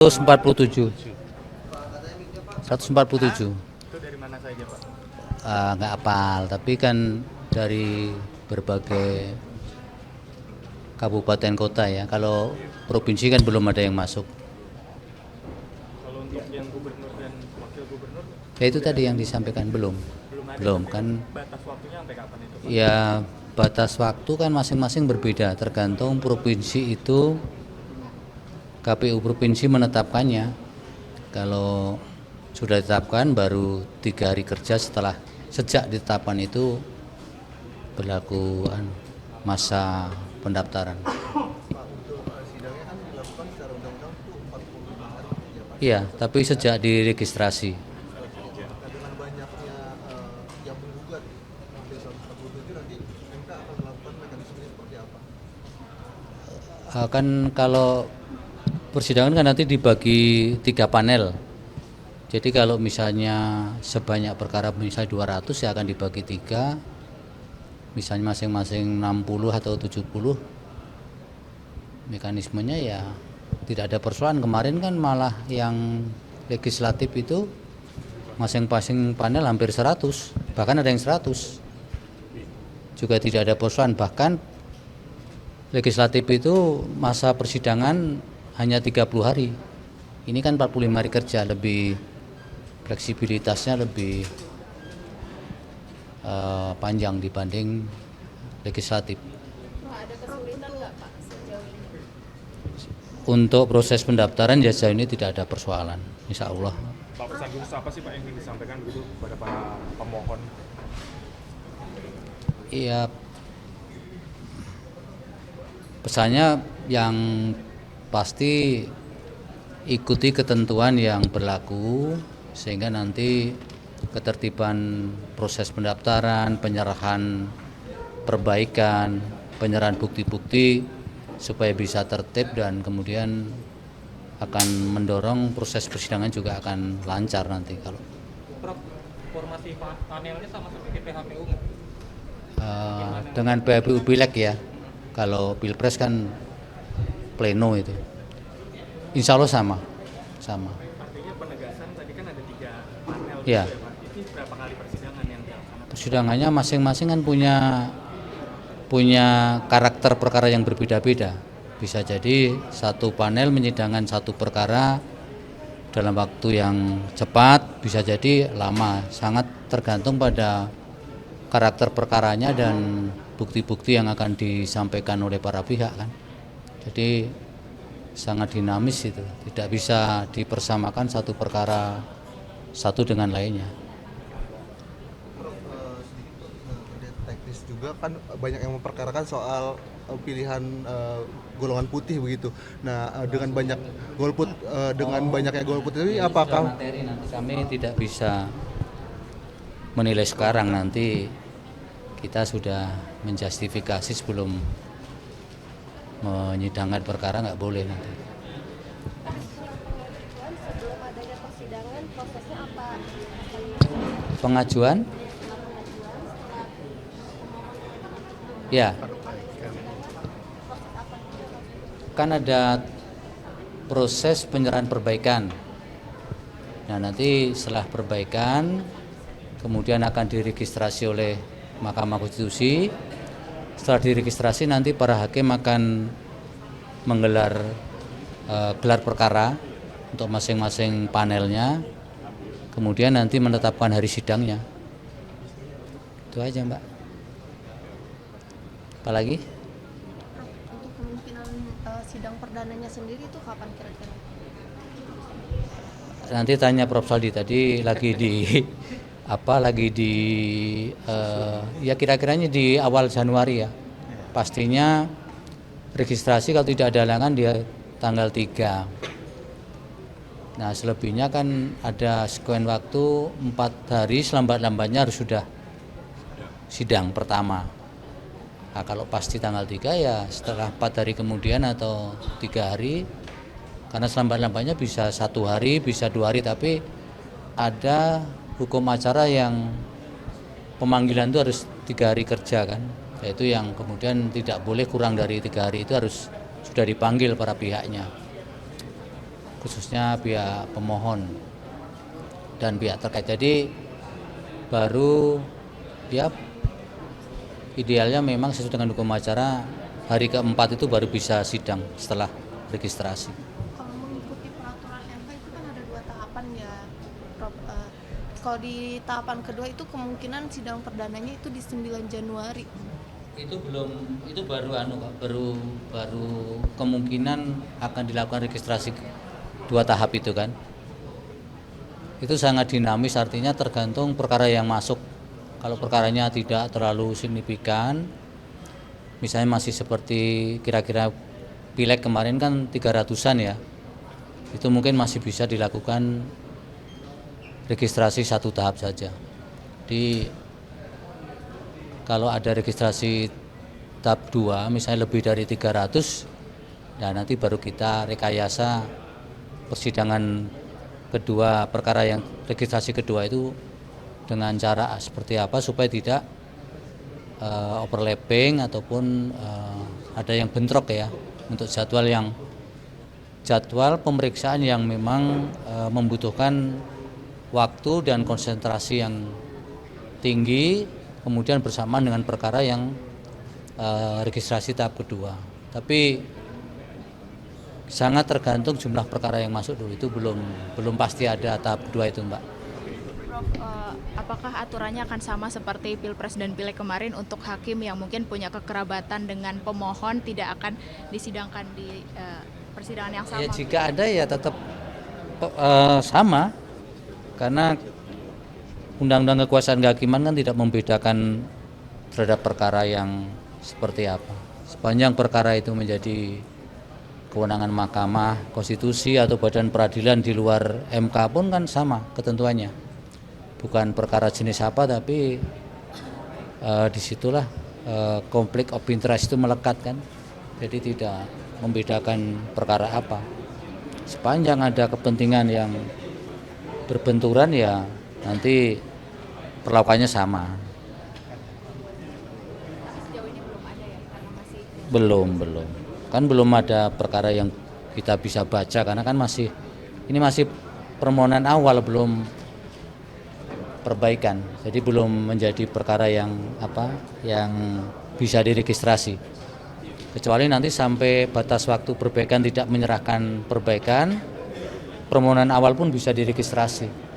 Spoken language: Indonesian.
147. 147. Itu dari mana saja, Pak? Nggak hafal, tapi kan dari berbagai kabupaten kota ya. Kalau provinsi kan belum ada yang masuk. Kalau untuk yang gubernur dan wakil gubernur, Ya itu tadi yang disampaikan belum. belum ada. Belum Tapi kan. batas waktunya sampai kapan itu, Pak? Ya batas waktu kan masing-masing berbeda, tergantung provinsi itu KPU provinsi menetapkannya. Kalau sudah ditetapkan baru 3 hari kerja sejak ditetapkan itu berlaku masa pendaftaran. Sidangnya kan dilakukan secara undang-undang itu 45 hari ya Pak. Iya, tapi sejak diregistrasi. Nah, dengan banyaknya yang menggugat hampir 147 nanti MK akan melakukan mekanismenya seperti apa? Kan kalau persidangan kan nanti dibagi 3 panel. Jadi kalau misalnya sebanyak perkara misalnya 200 ya akan dibagi 3, misalnya masing-masing 60 atau 70, mekanismenya ya tidak ada persoalan. Kemarin kan malah yang legislatif itu masing-masing panel hampir 100, bahkan ada yang 100, juga tidak ada persoalan. Bahkan legislatif itu masa persidangan hanya 30 hari, ini kan 45 hari kerja, lebih fleksibilitasnya lebih panjang dibanding legislatif. Ada kesulitan nggak Pak sejauh ini? Untuk proses pendaftaran ya sejauh ini tidak ada persoalan, insya Allah. Pak, pesan khusus apa sih Pak yang ingin disampaikan begitu kepada para pemohon? Iya, pesannya yang pasti ikuti ketentuan yang berlaku sehingga nanti ketertiban proses pendaftaran, penyerahan perbaikan, penyerahan bukti-bukti supaya bisa tertib dan kemudian akan mendorong proses persidangan juga akan lancar nanti. Kalau Prof, formasi panelnya sama seperti PHPU? dengan PHPU Pileg ya, kalau Pilpres kan pleno itu, insya Allah sama. Artinya penegasan tadi kan ada 3 panel Ya. gitu ya Pak. Ini berapa kali persidangan yang dilaksanakan? Persidangannya masing-masing kan punya karakter perkara yang berbeda-beda. Bisa jadi satu panel menyidangkan satu perkara dalam waktu yang cepat, bisa jadi lama. Sangat tergantung pada karakter perkaranya dan bukti-bukti yang akan disampaikan oleh para pihak kan. Jadi sangat dinamis itu, tidak bisa dipersamakan satu perkara satu dengan lainnya. Prof, sedikit terkait teknis juga kan banyak yang memperkarakan soal pilihan golongan putih begitu. Nah, dengan banyak golput banyaknya golput ini apakah Materi nanti kami tidak bisa menilai sekarang, nanti kita sudah menjustifikasi sebelum menyidangkan perkara, nggak boleh nanti. Pengajuan sebelum adanya persidangan prosesnya apa? Pengajuan ya kan ada proses penyerahan perbaikan. Nah nanti setelah perbaikan kemudian akan diregistrasi oleh Mahkamah Konstitusi. Setelah diregistrasi nanti para hakim akan menggelar gelar perkara untuk masing-masing panelnya, kemudian nanti menetapkan hari sidangnya. Itu aja Mbak. Apalagi? Untuk kemungkinan sidang perdananya sendiri itu kapan kira-kira? Nanti tanya Prof Saldi, tadi lagi di ya kira-kiranya di awal Januari ya. Pastinya registrasi kalau tidak ada halangan dia tanggal 3. Nah selebihnya kan ada sekuen waktu 4 hari, selambat-lambatnya harus sudah sidang pertama. Nah, kalau pasti tanggal 3 ya setelah 4 hari kemudian atau 3 hari, karena selambat-lambatnya bisa 1 hari, bisa 2 hari, tapi ada hukum acara yang pemanggilan itu harus 3 hari kerja kan, yaitu yang kemudian tidak boleh kurang dari 3 hari, itu harus sudah dipanggil para pihaknya. khususnya pihak pemohon dan pihak terkait. Jadi baru ya idealnya memang sesuai dengan hukum acara hari keempat itu baru bisa sidang setelah registrasi. Kalau mengikuti peraturan MK itu kan ada 2 tahapan ya, Prof. Kalau di tahapan kedua itu kemungkinan sidang perdananya itu di 9 Januari. Itu baru baru kemungkinan akan dilakukan registrasi 2 tahap itu kan. Itu sangat dinamis, artinya tergantung perkara yang masuk. Kalau perkaranya tidak terlalu signifikan, misalnya masih seperti kira-kira pileg kemarin kan 300-an ya, itu mungkin masih bisa dilakukan registrasi 1 tahap saja. Jadi kalau ada registrasi tahap 2 misalnya lebih dari 300, nah nanti baru kita rekayasa persidangan kedua, perkara yang registrasi kedua itu dengan cara seperti apa supaya tidak overlapping ataupun ada yang bentrok ya, untuk jadwal pemeriksaan yang memang membutuhkan waktu dan konsentrasi yang tinggi, kemudian bersamaan dengan perkara yang registrasi tahap kedua. Tapi sangat tergantung jumlah perkara yang masuk dulu, itu belum pasti ada tahap kedua itu, Mbak. Prof, apakah aturannya akan sama seperti Pilpres dan Pileg kemarin untuk hakim yang mungkin punya kekerabatan dengan pemohon tidak akan disidangkan di persidangan yang sama? Ya jika ada ya tetap sama, karena Undang-Undang Kekuasaan Kehakiman kan tidak membedakan terhadap perkara yang seperti apa. Sepanjang perkara itu menjadi kewenangan Mahkamah Konstitusi atau badan peradilan di luar MK pun kan sama ketentuannya. Bukan perkara jenis apa, tapi disitulah konflik of interest itu melekat kan. Jadi tidak membedakan perkara apa. Sepanjang ada kepentingan yang berbenturan ya nanti perlakuannya sama. Sejauh ini belum ada ya, karena masih Belum. Kan belum ada perkara yang kita bisa baca karena kan ini masih permohonan awal, belum perbaikan. Jadi belum menjadi perkara yang bisa diregistrasi. Kecuali nanti sampai batas waktu perbaikan tidak menyerahkan perbaikan, permohonan awal pun bisa diregistrasi.